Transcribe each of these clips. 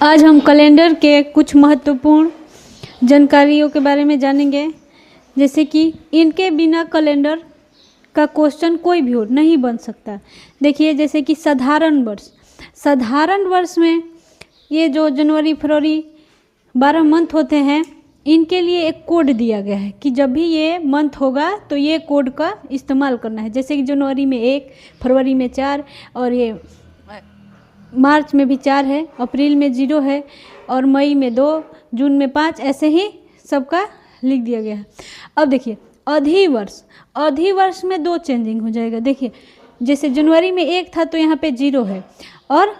आज हम कैलेंडर के कुछ महत्वपूर्ण जानकारियों के बारे में जानेंगे, जैसे कि इनके बिना कैलेंडर का क्वेश्चन कोई भी हो नहीं बन सकता। देखिए, जैसे कि साधारण वर्ष में ये जो जनवरी फरवरी 12 मंथ होते हैं, इनके लिए एक कोड दिया गया है कि जब भी ये मंथ होगा तो ये कोड का इस्तेमाल करना है। जैसे कि जनवरी में 1, फरवरी में 4 और ये मार्च में भी 4 है, अप्रैल में 0 है और मई में 2, जून में 5, ऐसे ही सबका लिख दिया गया है। अब देखिए, अधिवर्ष में 2 चेंजिंग हो जाएगा। देखिए, जैसे जनवरी में 1 था तो यहाँ पे 0 है और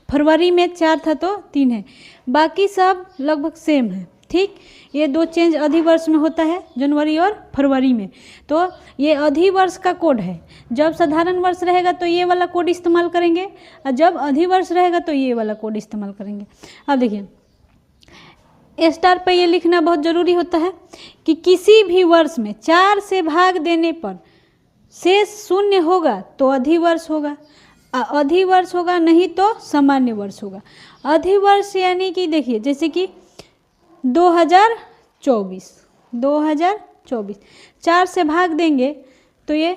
फरवरी में 4 था तो 3 है, बाकी सब लगभग सेम है। ठीक, ये 2 चेंज अधिवर्ष में होता है, जनवरी और फरवरी में। तो ये अधिवर्ष का कोड है। जब साधारण वर्ष रहेगा तो ये वाला कोड इस्तेमाल करेंगे और जब अधिवर्ष रहेगा तो ये वाला कोड इस्तेमाल करेंगे। अब देखिए, स्टार पे ये लिखना बहुत ज़रूरी होता है कि किसी भी वर्ष में 4 से भाग देने पर शेष 0 होगा तो अधिवर्ष होगा, अधिवर्ष होगा नहीं तो सामान्य वर्ष होगा। अधिवर्ष यानी कि देखिए, जैसे कि 2024 4 से भाग देंगे तो ये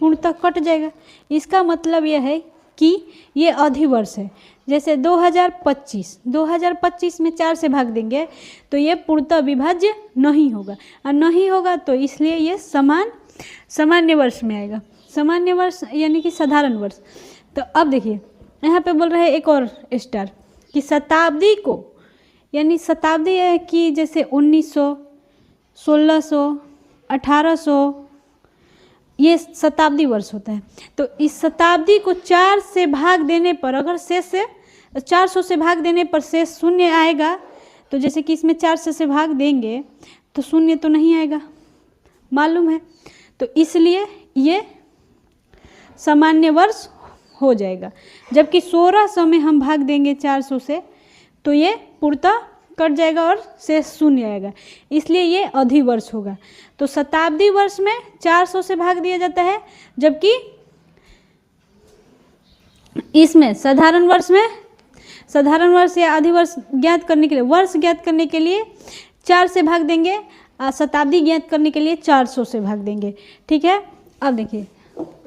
पूर्णतः कट जाएगा। इसका मतलब यह है कि ये अधिवर्ष है। जैसे 2025 में 4 से भाग देंगे तो ये पूर्णतः विभाज्य नहीं होगा, और नहीं होगा तो इसलिए ये सामान्य वर्ष में आएगा। सामान्य वर्ष यानी कि साधारण वर्ष। तो अब देखिए, यहाँ पे बोल रहे हैं एक और स्टार कि शताब्दी को, यानी शताब्दी है कि जैसे 1900, 1600, 1800, ये शताब्दी वर्ष होता है। तो इस शताब्दी को 4 से भाग देने पर, अगर शेष से 400 से भाग देने पर शेष 0 आएगा, तो जैसे कि इसमें 4 से भाग देंगे तो 0 तो नहीं आएगा, मालूम है। तो इसलिए ये सामान्य वर्ष हो जाएगा। जबकि 1600 में हम भाग देंगे 400 से तो ये पूर्णतः कट जाएगा और शेष 0 आएगा, इसलिए ये अधिवर्ष होगा। तो शताब्दी वर्ष में 400 से भाग दिया जाता है, जबकि इसमें साधारण वर्ष या अधिवर्ष ज्ञात करने के लिए, वर्ष ज्ञात करने के लिए 4 से भाग देंगे, और शताब्दी ज्ञात करने के लिए 400 से भाग देंगे। ठीक है। अब देखिए,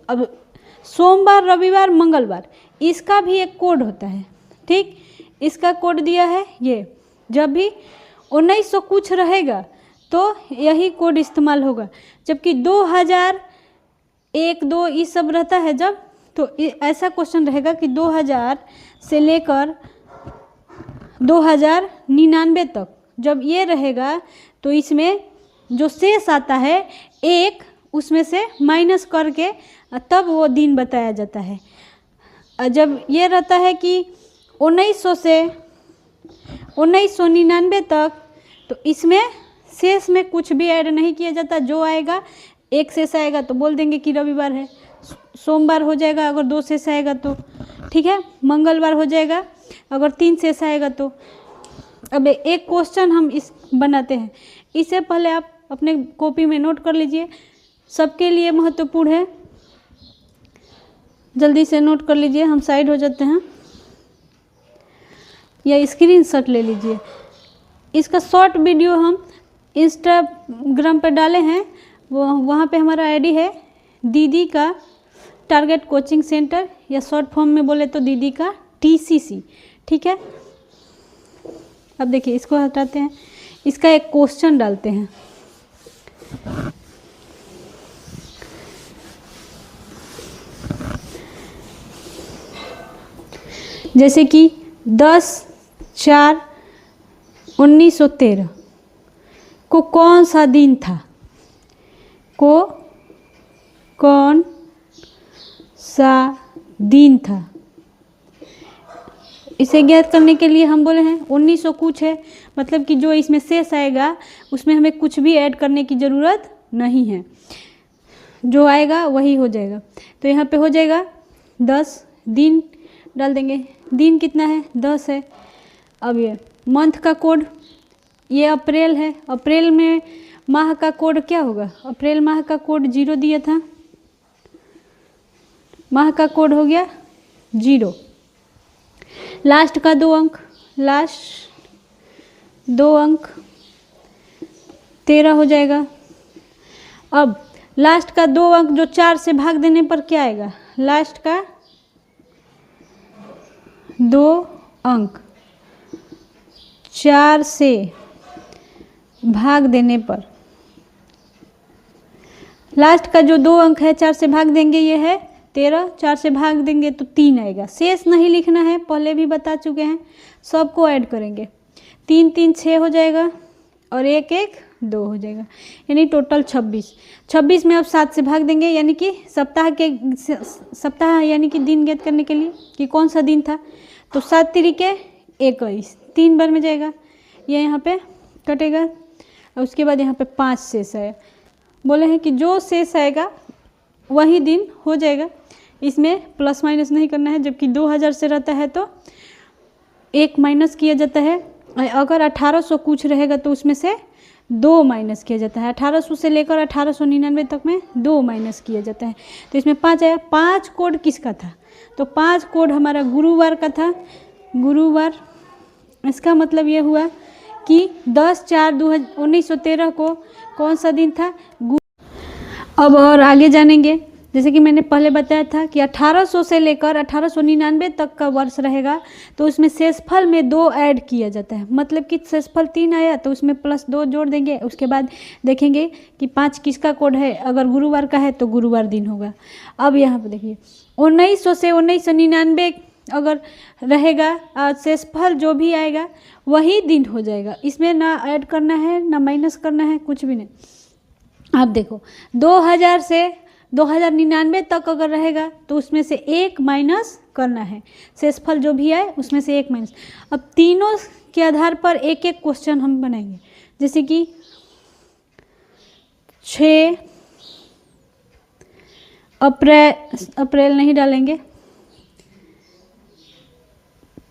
अब सोमवार, रविवार, मंगलवार, इसका भी एक कोड होता है। ठीक, इसका कोड दिया है ये, जब भी 1900 कुछ रहेगा तो यही कोड इस्तेमाल होगा। जबकि 2001, 2 ये सब रहता है जब, तो ऐसा क्वेश्चन रहेगा कि 2000 से लेकर 2099 तक जब ये रहेगा तो इसमें जो शेष आता है 1, उसमें से माइनस करके तब वो दिन बताया जाता है। जब ये रहता है कि 1900 से 1999 तक, तो इसमें शेष में कुछ भी ऐड नहीं किया जाता। जो आएगा, 1 शेष आएगा तो बोल देंगे कि रविवार है, सोमवार हो जाएगा अगर 2 शेष आएगा तो, ठीक है, मंगलवार हो जाएगा अगर 3 शेष आएगा तो। अब एक क्वेश्चन हम इस बनाते हैं, इससे पहले आप अपने कॉपी में नोट कर लीजिए, सबके लिए महत्वपूर्ण है, जल्दी से नोट कर लीजिए। हम साइड हो जाते हैं, या स्क्रीनशॉट ले लीजिए। इसका शॉर्ट वीडियो हम इंस्टाग्राम पर डाले हैं, वो वहाँ पे हमारा आईडी है दीदी का टारगेट कोचिंग सेंटर, या शॉर्ट फॉर्म में बोले तो दीदी का TCC। ठीक है। अब देखिए, इसको हटाते हैं, इसका एक क्वेश्चन डालते हैं। जैसे कि 10/4/1913 को कौन सा दिन था, कौन सा दिन था, इसे ज्ञात करने के लिए हम बोले हैं 1900 कुछ है, मतलब कि जो इसमें शेष आएगा उसमें हमें कुछ भी ऐड करने की ज़रूरत नहीं है, जो आएगा वही हो जाएगा। तो यहाँ पे हो जाएगा 10, दिन डाल देंगे, दिन कितना है, 10 है। अब ये मंथ का कोड, ये अप्रैल है, अप्रैल में माह का कोड क्या होगा, अप्रैल माह का कोड 0 दिया था, माह का कोड हो गया 0। लास्ट का 2 अंक लास्ट 2 अंक 13 हो जाएगा। अब लास्ट का 2 अंक जो 4 से भाग देने पर क्या आएगा, लास्ट का 2 अंक 4 से भाग देने पर, लास्ट का जो 2 अंक है 4 से भाग देंगे, ये है 13, 4 से भाग देंगे तो 3 आएगा। शेष नहीं लिखना है, पहले भी बता चुके हैं, सबको ऐड करेंगे। 3 3 6 हो जाएगा और 1 1 2 हो जाएगा, यानी टोटल 26। 26 में अब 7 से भाग देंगे, यानी कि सप्ताह यानी कि दिन ज्ञात करने के लिए कि कौन सा दिन था, तो 7 तिरिके 21, 3 बार में जाएगा, ये यहाँ पे कटेगा। और उसके बाद यहाँ पे 5 शेष है, बोले हैं कि जो शेष आएगा वही दिन हो जाएगा, इसमें प्लस माइनस नहीं करना है। जबकि 2000 से रहता है तो 1 माइनस किया जाता है, अगर 1800 कुछ रहेगा तो उसमें से 2 माइनस किया जाता है। 1800 से लेकर 1899 तक में 2 माइनस किया जाता है, तो इसमें 5 आया। 5 कोड किसका था, तो 5 कोड हमारा गुरुवार का था, गुरुवार। इसका मतलब ये हुआ कि 10/4/1913 को कौन सा दिन था, अब और आगे जानेंगे। जैसे कि मैंने पहले बताया था कि 1800 से लेकर 1899 तक का वर्ष रहेगा, तो उसमें शेषफल में 2 ऐड किया जाता है। मतलब कि शेषफल 3 आया तो उसमें +2 जोड़ देंगे। उसके बाद देखेंगे कि 5 किसका कोड है, अगर गुरुवार का है तो गुरुवार दिन होगा। अब यहाँ पर देखिए 1900 से 1999 अगर रहेगा, शेषफल जो भी आएगा वही दिन हो जाएगा, इसमें ना ऐड करना है ना माइनस करना है, कुछ भी नहीं। आप देखो 2000 से 2099 तक अगर रहेगा तो उसमें से 1 माइनस करना है, शेषफल जो भी आए उसमें से 1 माइनस। अब तीनों के आधार पर एक एक क्वेश्चन हम बनाएंगे। जैसे कि 6 अप्रैल नहीं डालेंगे,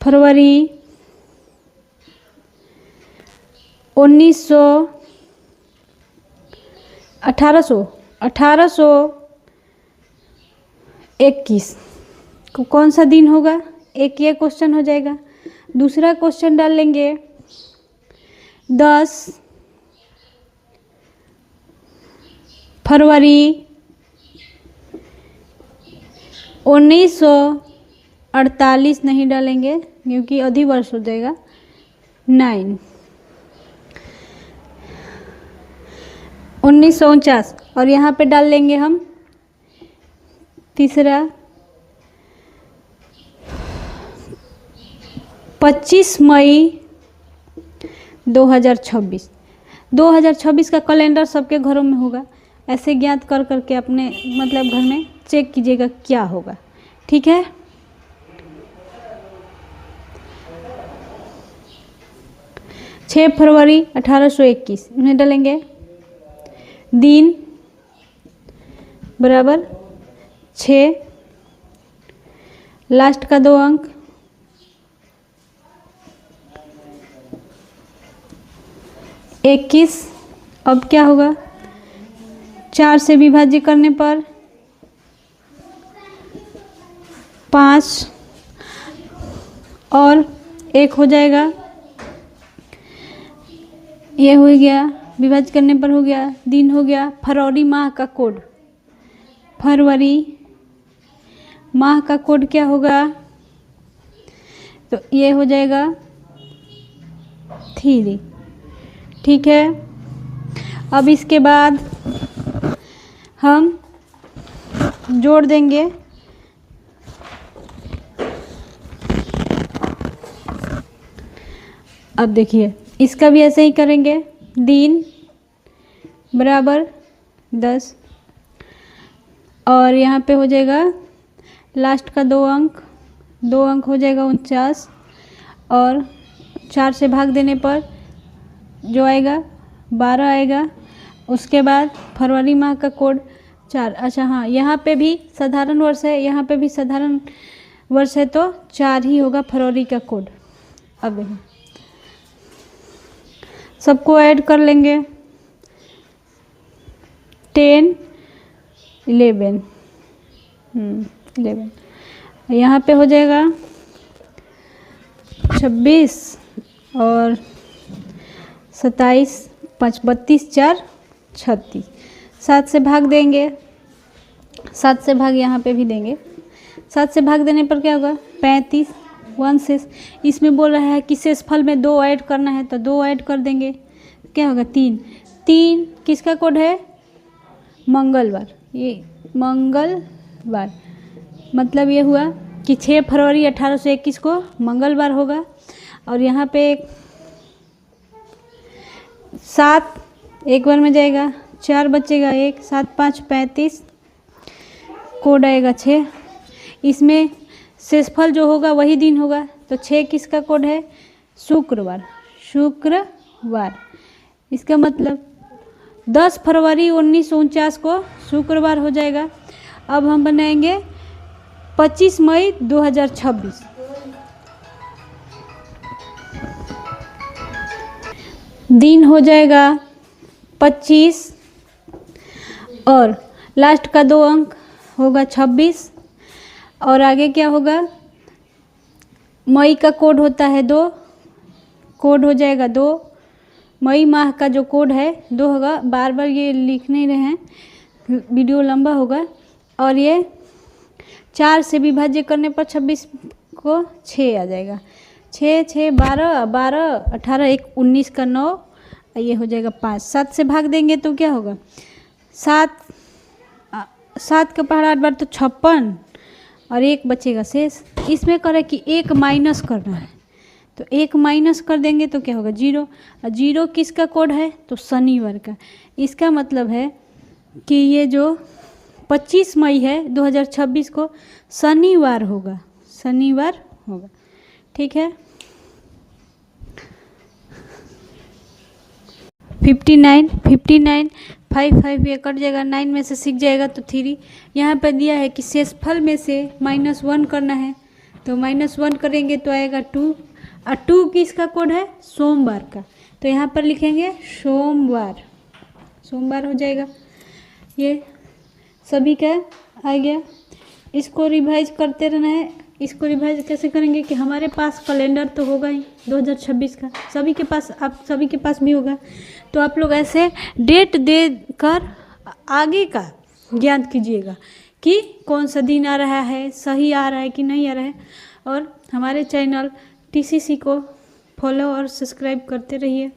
फरवरी 1821 को कौन सा दिन होगा, एक ये क्वेश्चन हो जाएगा। दूसरा क्वेश्चन डाल लेंगे 10 फरवरी 1948 नहीं डालेंगे क्योंकि अधिवर्ष हो जाएगा 9 1949, और यहाँ पे डाल लेंगे हम तीसरा 25 मई 2026। 2026 का कैलेंडर सबके घरों में होगा, ऐसे ज्ञात कर करके अपने मतलब घर में चेक कीजिएगा क्या होगा, ठीक है। छः फरवरी 1821 इन्हें डालेंगे, दिन बराबर 6, लास्ट का 2 अंक 21। अब क्या होगा, 4 से विभाज्य करने पर 5 और 1 हो जाएगा, ये हो गया, विभाज्य करने पर हो गया, दिन हो गया। फरवरी माह का कोड, फरवरी माह का कोड क्या होगा, तो ये हो जाएगा 3, ठीक है। अब इसके बाद हम जोड़ देंगे अब देखिए इसका भी ऐसे ही करेंगे, दिन बराबर 10 और यहाँ पे हो जाएगा लास्ट का 2 अंक हो जाएगा 49 और 4 से भाग देने पर जो आएगा 12 आएगा। उसके बाद फरवरी माह का कोड 4, अच्छा हाँ यहाँ पे भी साधारण वर्ष है, यहाँ पे भी साधारण वर्ष है तो 4 ही होगा फरवरी का कोड। अब देखो सबको ऐड कर लेंगे 10 11 11 यहाँ पे हो जाएगा 26 और 27, 5, 32, 4, 36। 7 से भाग देंगे, 7 से भाग यहाँ पे भी देंगे। 7 से भाग देने पर क्या होगा? 35, 1 शेष। इसमें बोल रहा है कि शेषफल में 2 ऐड करना है, तो 2 ऐड कर देंगे, क्या होगा? 3। 3 किसका कोड है? मंगलवार। ये मंगलवार मतलब ये हुआ कि 6 फरवरी 1821 को मंगलवार होगा। और यहाँ पे 7 एक बार में जाएगा, 4 बचेगा, 1, 7, 5, 35, कोड आएगा 6। इसमें शेषफल जो होगा वही दिन होगा, तो 6 किसका कोड है? शुक्रवार। शुक्रवार इसका मतलब 10 फरवरी 1949 को शुक्रवार हो जाएगा। अब हम बनाएंगे 25 मई 2026। दिन हो जाएगा 25 और लास्ट का 2 अंक होगा 26। और आगे क्या होगा? मई का कोड होता है 2, कोड हो जाएगा 2। मई माह का जो कोड है 2 होगा। बार बार ये लिख नहीं रहे हैं, वीडियो लंबा होगा। और ये 4 से विभाज्य करने पर 26 को 6 आ जाएगा। 6, 6, 12, 12, 18, 1, 19 का 9, ये हो जाएगा 5। 7 से भाग देंगे तो क्या होगा? 7 का पहाड़ा 8 बार तो 56 और 1 बचेगा शेष। इसमें करें कि 1 माइनस करना है, तो 1 माइनस कर देंगे तो क्या होगा? 0। और 0 किसका कोड है? तो शनिवार का। इसका मतलब है कि ये जो 25 मई है 2026 को शनिवार होगा, शनिवार होगा। ठीक है। 59, 59, 5, 5 ये कट जाएगा, 9 में से 6 जाएगा तो 3। यहाँ पर दिया है कि शेषफल में से -1 करना है, तो -1 करेंगे तो आएगा 2। और 2 किसका कोड है? सोमवार का, तो यहाँ पर लिखेंगे सोमवार। सोमवार हो जाएगा। ये सभी का आ गया। इसको रिवाइज करते रहना है। इसको रिवाइज कैसे करेंगे कि हमारे पास कैलेंडर तो होगा ही 2026 का, सभी के पास, आप सभी के पास भी होगा। तो आप लोग ऐसे डेट दे कर आगे का ज्ञान कीजिएगा कि कौन सा दिन आ रहा है, सही आ रहा है कि नहीं आ रहा है। और हमारे चैनल TCC को फॉलो और सब्सक्राइब करते रहिए।